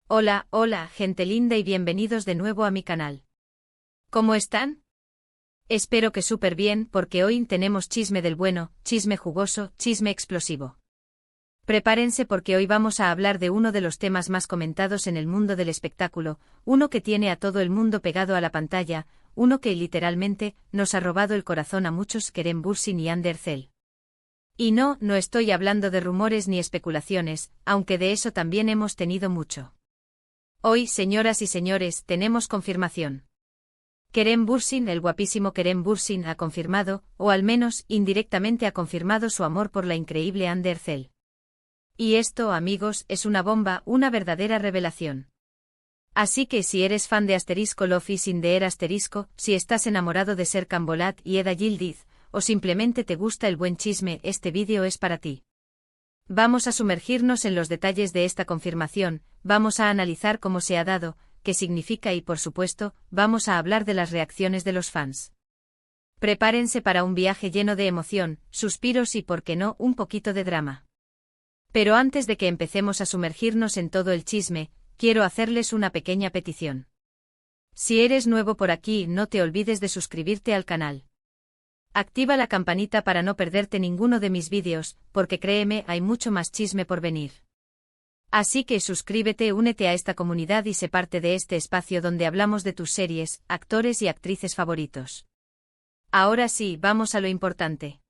Hola, hola, gente linda y bienvenidos de nuevo a mi canal. ¿Cómo están? Espero que súper bien porque hoy tenemos chisme del bueno, chisme jugoso, chisme explosivo. Prepárense porque hoy vamos a hablar de uno de los temas más comentados en el mundo del espectáculo, uno que tiene a todo el mundo pegado a la pantalla, uno que literalmente nos ha robado el corazón a muchos, Kerem Bürsin y Hande Erçel. Y no estoy hablando de rumores ni especulaciones, aunque de eso también hemos tenido mucho. Hoy, señoras y señores, tenemos confirmación. Kerem Bürsin, el guapísimo Kerem Bürsin, ha confirmado, o al menos indirectamente ha confirmado su amor por la increíble Hande Erçel. Y esto, amigos, es una bomba, una verdadera revelación. Así que si eres fan de Love is in the air si estás enamorado de Serkan Bolat y Eda Yildiz, o simplemente te gusta el buen chisme, este vídeo es para ti. Vamos a sumergirnos en los detalles de esta confirmación, vamos a analizar cómo se ha dado, qué significa y por supuesto, vamos a hablar de las reacciones de los fans. Prepárense para un viaje lleno de emoción, suspiros y, por qué no, un poquito de drama. Pero antes de que empecemos a sumergirnos en todo el chisme, quiero hacerles una pequeña petición. Si eres nuevo por aquí, no te olvides de suscribirte al canal. Activa la campanita para no perderte ninguno de mis vídeos, porque créeme, hay mucho más chisme por venir. Así que suscríbete, únete a esta comunidad y sé parte de este espacio donde hablamos de tus series, actores y actrices favoritos. Ahora sí, vamos a lo importante.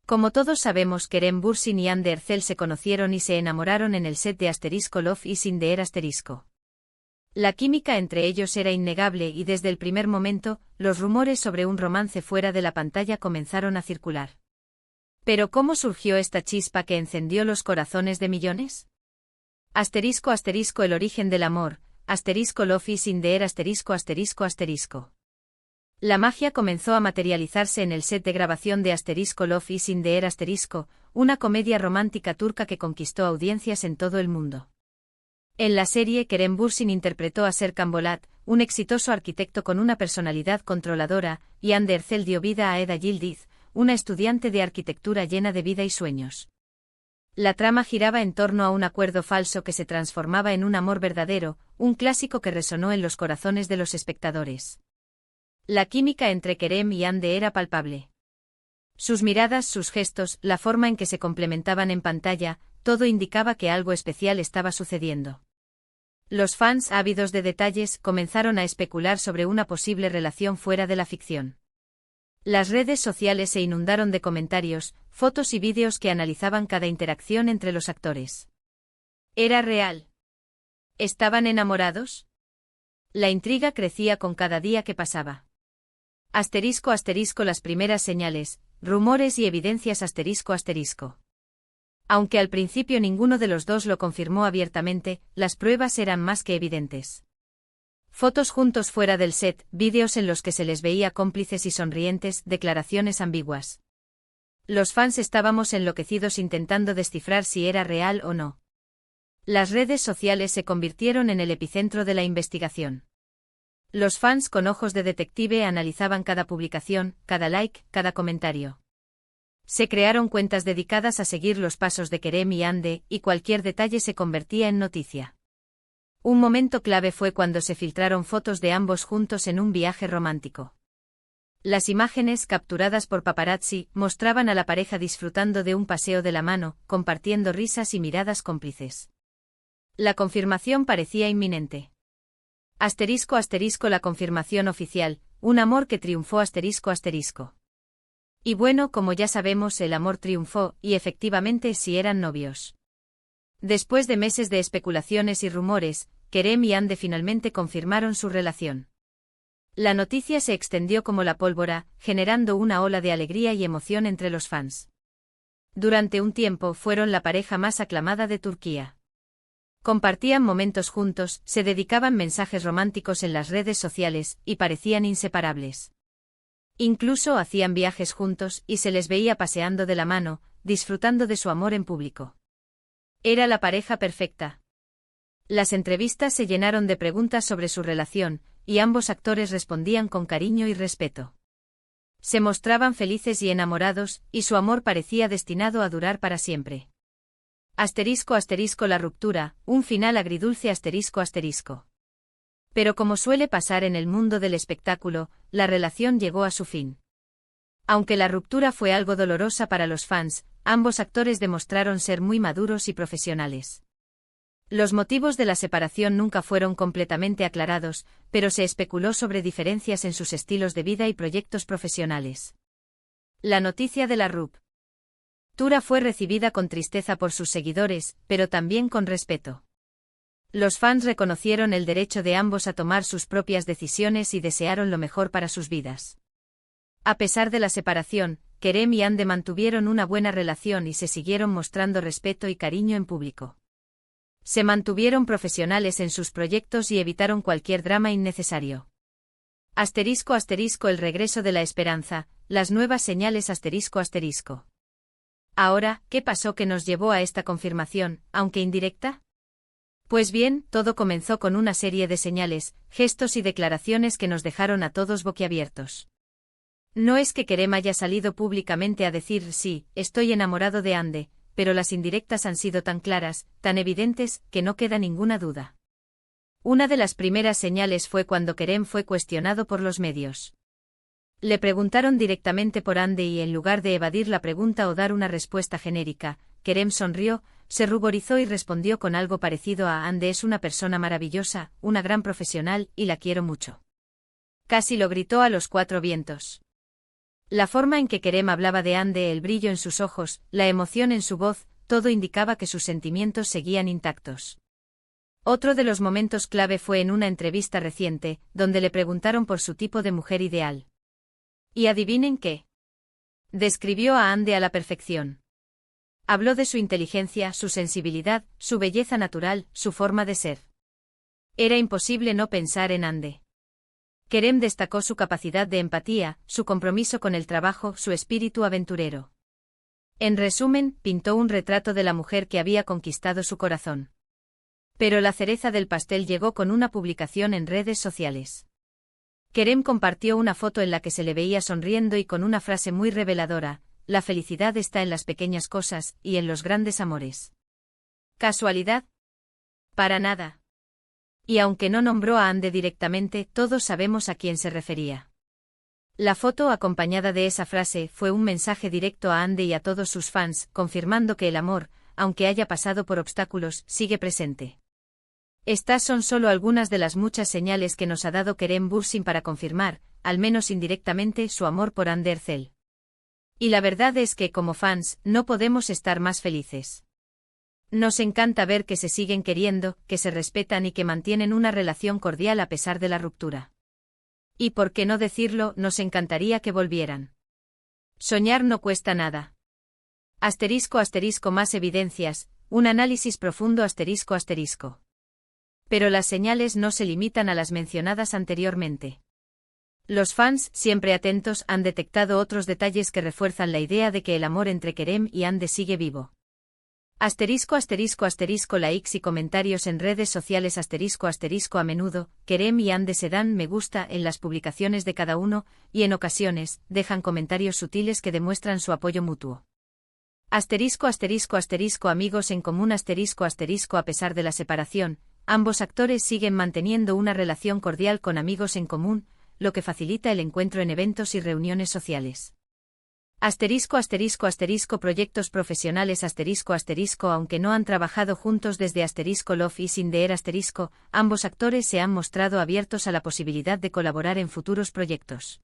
Como todos sabemos, Kerem Bürsin y Hande Erçel se conocieron y se enamoraron en el set de Love is in the air La química entre ellos era innegable y desde el primer momento, los rumores sobre un romance fuera de la pantalla comenzaron a circular. ¿Pero cómo surgió esta chispa que encendió los corazones de millones? El origen del amor, Love is in the air La magia comenzó a materializarse en el set de grabación de Love is in the air una comedia romántica turca que conquistó audiencias en todo el mundo. En la serie, Kerem Bürsin interpretó a Serkan Bolat, un exitoso arquitecto con una personalidad controladora, y Hande Erçel dio vida a Eda Yildiz, una estudiante de arquitectura llena de vida y sueños. La trama giraba en torno a un acuerdo falso que se transformaba en un amor verdadero, un clásico que resonó en los corazones de los espectadores. La química entre Kerem y Hande era palpable. Sus miradas, sus gestos, la forma en que se complementaban en pantalla, todo indicaba que algo especial estaba sucediendo. Los fans, ávidos de detalles, comenzaron a especular sobre una posible relación fuera de la ficción. Las redes sociales se inundaron de comentarios, fotos y vídeos que analizaban cada interacción entre los actores. ¿Era real? ¿Estaban enamorados? La intriga crecía con cada día que pasaba. Las primeras señales, rumores y evidencias Aunque al principio ninguno de los dos lo confirmó abiertamente, las pruebas eran más que evidentes. Fotos juntos fuera del set, vídeos en los que se les veía cómplices y sonrientes, declaraciones ambiguas. Los fans estábamos enloquecidos intentando descifrar si era real o no. Las redes sociales se convirtieron en el epicentro de la investigación. Los fans con ojos de detective analizaban cada publicación, cada like, cada comentario. Se crearon cuentas dedicadas a seguir los pasos de Kerem y Hande, y cualquier detalle se convertía en noticia. Un momento clave fue cuando se filtraron fotos de ambos juntos en un viaje romántico. Las imágenes, capturadas por paparazzi, mostraban a la pareja disfrutando de un paseo de la mano, compartiendo risas y miradas cómplices. La confirmación parecía inminente. La confirmación oficial, un amor que triunfó Y bueno, como ya sabemos, el amor triunfó, y efectivamente sí eran novios. Después de meses de especulaciones y rumores, Kerem y Hande finalmente confirmaron su relación. La noticia se extendió como la pólvora, generando una ola de alegría y emoción entre los fans. Durante un tiempo fueron la pareja más aclamada de Turquía. Compartían momentos juntos, se dedicaban mensajes románticos en las redes sociales, y parecían inseparables. Incluso hacían viajes juntos y se les veía paseando de la mano, disfrutando de su amor en público. Era la pareja perfecta. Las entrevistas se llenaron de preguntas sobre su relación, y ambos actores respondían con cariño y respeto. Se mostraban felices y enamorados, y su amor parecía destinado a durar para siempre. Asterisco asterisco la ruptura, un final agridulce asterisco asterisco. Pero como suele pasar en el mundo del espectáculo, la relación llegó a su fin. Aunque la ruptura fue algo dolorosa para los fans, ambos actores demostraron ser muy maduros y profesionales. Los motivos de la separación nunca fueron completamente aclarados, pero se especuló sobre diferencias en sus estilos de vida y proyectos profesionales. La noticia de la ruptura fue recibida con tristeza por sus seguidores, pero también con respeto. Los fans reconocieron el derecho de ambos a tomar sus propias decisiones y desearon lo mejor para sus vidas. A pesar de la separación, Kerem y Hande mantuvieron una buena relación y se siguieron mostrando respeto y cariño en público. Se mantuvieron profesionales en sus proyectos y evitaron cualquier drama innecesario. Asterisco asterisco el regreso de la esperanza, las nuevas señales asterisco asterisco. Ahora, ¿qué pasó que nos llevó a esta confirmación, aunque indirecta? Pues bien, todo comenzó con una serie de señales, gestos y declaraciones que nos dejaron a todos boquiabiertos. No es que Kerem haya salido públicamente a decir sí, estoy enamorado de Hande, pero las indirectas han sido tan claras, tan evidentes, que no queda ninguna duda. Una de las primeras señales fue cuando Kerem fue cuestionado por los medios. Le preguntaron directamente por Hande y en lugar de evadir la pregunta o dar una respuesta genérica, Kerem sonrió, se ruborizó y respondió con algo parecido a Hande es una persona maravillosa, una gran profesional y la quiero mucho. Casi lo gritó a los cuatro vientos. La forma en que Kerem hablaba de Hande, el brillo en sus ojos, la emoción en su voz, todo indicaba que sus sentimientos seguían intactos. Otro de los momentos clave fue en una entrevista reciente, donde le preguntaron por su tipo de mujer ideal. ¿Y adivinen qué? Describió a Hande a la perfección. Habló de su inteligencia, su sensibilidad, su belleza natural, su forma de ser. Era imposible no pensar en Hande. Kerem destacó su capacidad de empatía, su compromiso con el trabajo, su espíritu aventurero. En resumen, pintó un retrato de la mujer que había conquistado su corazón. Pero la cereza del pastel llegó con una publicación en redes sociales. Kerem compartió una foto en la que se le veía sonriendo y con una frase muy reveladora: la felicidad está en las pequeñas cosas y en los grandes amores. ¿Casualidad? Para nada. Y aunque no nombró a Hande directamente, todos sabemos a quién se refería. La foto acompañada de esa frase fue un mensaje directo a Hande y a todos sus fans, confirmando que el amor, aunque haya pasado por obstáculos, sigue presente. Estas son solo algunas de las muchas señales que nos ha dado Kerem Bürsin para confirmar, al menos indirectamente, su amor por Hande Erçel. Y la verdad es que, como fans, no podemos estar más felices. Nos encanta ver que se siguen queriendo, que se respetan y que mantienen una relación cordial a pesar de la ruptura. Y por qué no decirlo, nos encantaría que volvieran. Soñar no cuesta nada. Asterisco asterisco más evidencias, un análisis profundo asterisco asterisco. Pero las señales no se limitan a las mencionadas anteriormente. Los fans, siempre atentos, han detectado otros detalles que refuerzan la idea de que el amor entre Kerem y Hande sigue vivo. Asterisco asterisco asterisco likes y comentarios en redes sociales asterisco asterisco a menudo, Kerem y Hande se dan me gusta en las publicaciones de cada uno, y en ocasiones, dejan comentarios sutiles que demuestran su apoyo mutuo. Asterisco asterisco asterisco amigos en común asterisco asterisco a pesar de la separación, ambos actores siguen manteniendo una relación cordial con amigos en común, lo que facilita el encuentro en eventos y reuniones sociales. Asterisco asterisco asterisco proyectos profesionales asterisco asterisco aunque no han trabajado juntos desde asterisco Love is in the air asterisco, ambos actores se han mostrado abiertos a la posibilidad de colaborar en futuros proyectos.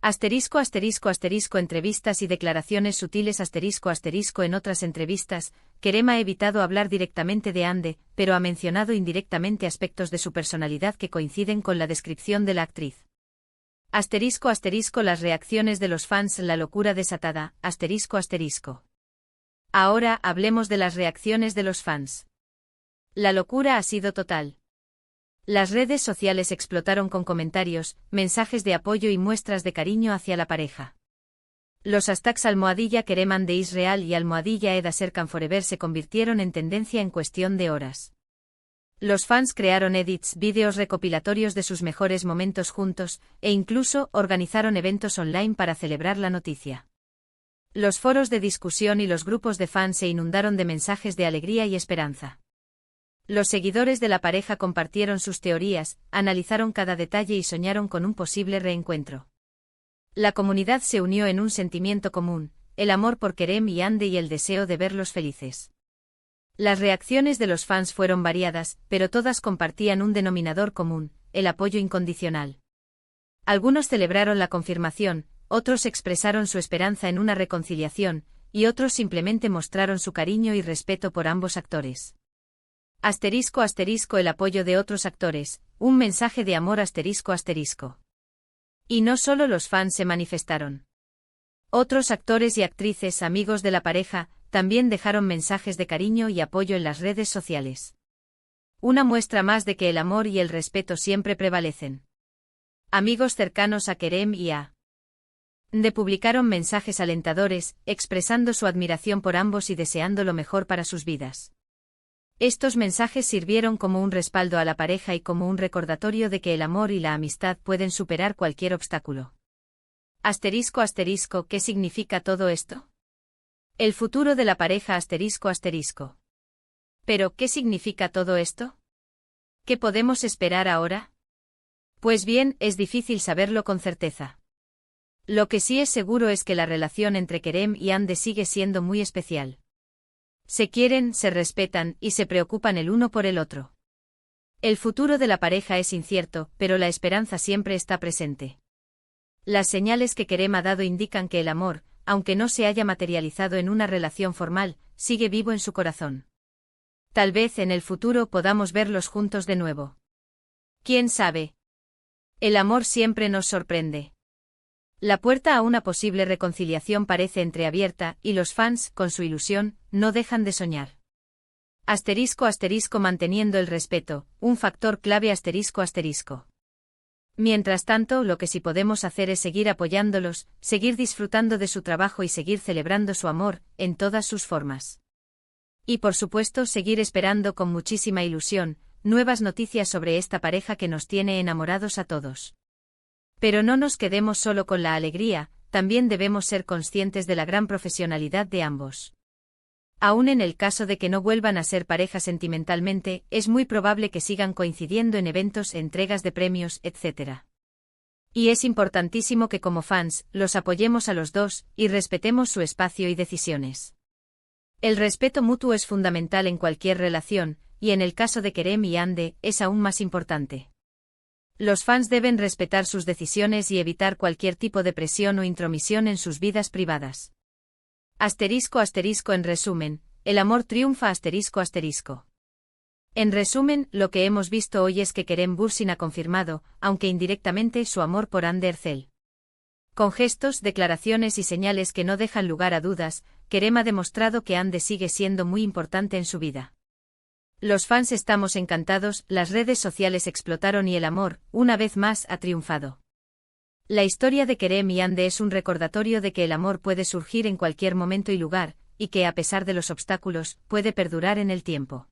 Asterisco asterisco asterisco entrevistas y declaraciones sutiles asterisco asterisco en otras entrevistas, Kerem ha evitado hablar directamente de Hande, pero ha mencionado indirectamente aspectos de su personalidad que coinciden con la descripción de la actriz. Asterisco asterisco las reacciones de los fans la locura desatada, asterisco asterisco. Ahora hablemos de las reacciones de los fans. La locura ha sido total. Las redes sociales explotaron con comentarios, mensajes de apoyo y muestras de cariño hacia la pareja. Los hashtags #Kerem Hande is real y #Eda Serkan Forever se convirtieron en tendencia en cuestión de horas. Los fans crearon edits, vídeos recopilatorios de sus mejores momentos juntos, e incluso organizaron eventos online para celebrar la noticia. Los foros de discusión y los grupos de fans se inundaron de mensajes de alegría y esperanza. Los seguidores de la pareja compartieron sus teorías, analizaron cada detalle y soñaron con un posible reencuentro. La comunidad se unió en un sentimiento común, el amor por Kerem y Hande y el deseo de verlos felices. Las reacciones de los fans fueron variadas, pero todas compartían un denominador común, el apoyo incondicional. Algunos celebraron la confirmación, otros expresaron su esperanza en una reconciliación, y otros simplemente mostraron su cariño y respeto por ambos actores. *** El apoyo de otros actores, un *mensaje de amor ***. Y no solo los fans se manifestaron. Otros actores y actrices amigos de la pareja también dejaron mensajes de cariño y apoyo en las redes sociales. Una muestra más de que el amor y el respeto siempre prevalecen. Amigos cercanos a Kerem y a Hande publicaron mensajes alentadores, expresando su admiración por ambos y deseando lo mejor para sus vidas. Estos mensajes sirvieron como un respaldo a la pareja y como un recordatorio de que el amor y la amistad pueden superar cualquier obstáculo. ***, ¿qué significa todo esto? El futuro de la pareja ***. ¿Pero qué significa todo esto? ¿Qué podemos esperar ahora? Pues bien, es difícil saberlo con certeza. Lo que sí es seguro es que la relación entre Kerem y Hande sigue siendo muy especial. Se quieren, se respetan y se preocupan el uno por el otro. El futuro de la pareja es incierto, pero la esperanza siempre está presente. Las señales que Kerem ha dado indican que el amor, aunque no se haya materializado en una relación formal, sigue vivo en su corazón. Tal vez en el futuro podamos verlos juntos de nuevo. ¿Quién sabe? El amor siempre nos sorprende. La puerta a una posible reconciliación parece entreabierta y los fans, con su ilusión, no dejan de soñar. *** Manteniendo el respeto, un factor clave ***. Mientras tanto, lo que sí podemos hacer es seguir apoyándolos, seguir disfrutando de su trabajo y seguir celebrando su amor, en todas sus formas. Y por supuesto seguir esperando con muchísima ilusión, nuevas noticias sobre esta pareja que nos tiene enamorados a todos. Pero no nos quedemos solo con la alegría, también debemos ser conscientes de la gran profesionalidad de ambos. Aún en el caso de que no vuelvan a ser pareja sentimentalmente, es muy probable que sigan coincidiendo en eventos, entregas de premios, etc. Y es importantísimo que como fans, los apoyemos a los dos, y respetemos su espacio y decisiones. El respeto mutuo es fundamental en cualquier relación, y en el caso de Kerem y Hande, es aún más importante. Los fans deben respetar sus decisiones y evitar cualquier tipo de presión o intromisión en sus vidas privadas. ***. En resumen, el amor triunfa ***. En resumen, lo que hemos visto hoy es que Kerem Bürsin ha confirmado, aunque indirectamente, su amor por Hande Erçel. Con gestos, declaraciones y señales que no dejan lugar a dudas, Kerem ha demostrado que Hande sigue siendo muy importante en su vida. Los fans estamos encantados, las redes sociales explotaron y el amor, una vez más, ha triunfado. La historia de Kerem y Hande es un recordatorio de que el amor puede surgir en cualquier momento y lugar, y que a pesar de los obstáculos, puede perdurar en el tiempo.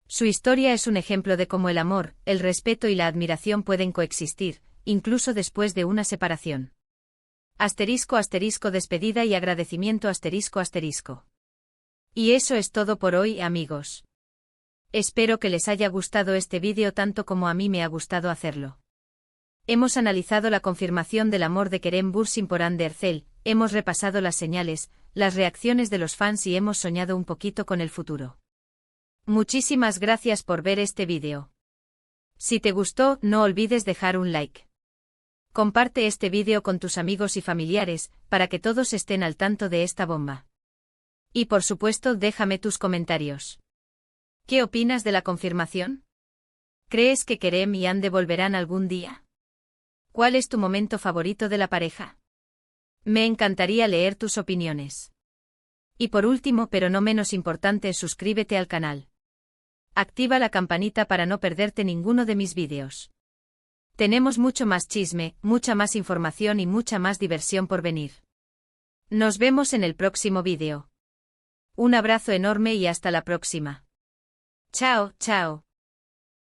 Su historia es un ejemplo de cómo el amor, el respeto y la admiración pueden coexistir, incluso después de una separación. ***, despedida y agradecimiento ***. Y eso es todo por hoy, amigos. Espero que les haya gustado este vídeo tanto como a mí me ha gustado hacerlo. Hemos analizado la confirmación del amor de Kerem Bürsin por Hande Erçel, hemos repasado las señales, las reacciones de los fans y hemos soñado un poquito con el futuro. Muchísimas gracias por ver este vídeo. Si te gustó, no olvides dejar un like. Comparte este vídeo con tus amigos y familiares, para que todos estén al tanto de esta bomba. Y por supuesto, déjame tus comentarios. ¿Qué opinas de la confirmación? ¿Crees que Kerem y Hande volverán algún día? ¿Cuál es tu momento favorito de la pareja? Me encantaría leer tus opiniones. Y por último, pero no menos importante, suscríbete al canal. Activa la campanita para no perderte ninguno de mis vídeos. Tenemos mucho más chisme, mucha más información y mucha más diversión por venir. Nos vemos en el próximo vídeo. Un abrazo enorme y hasta la próxima. Chao, chao.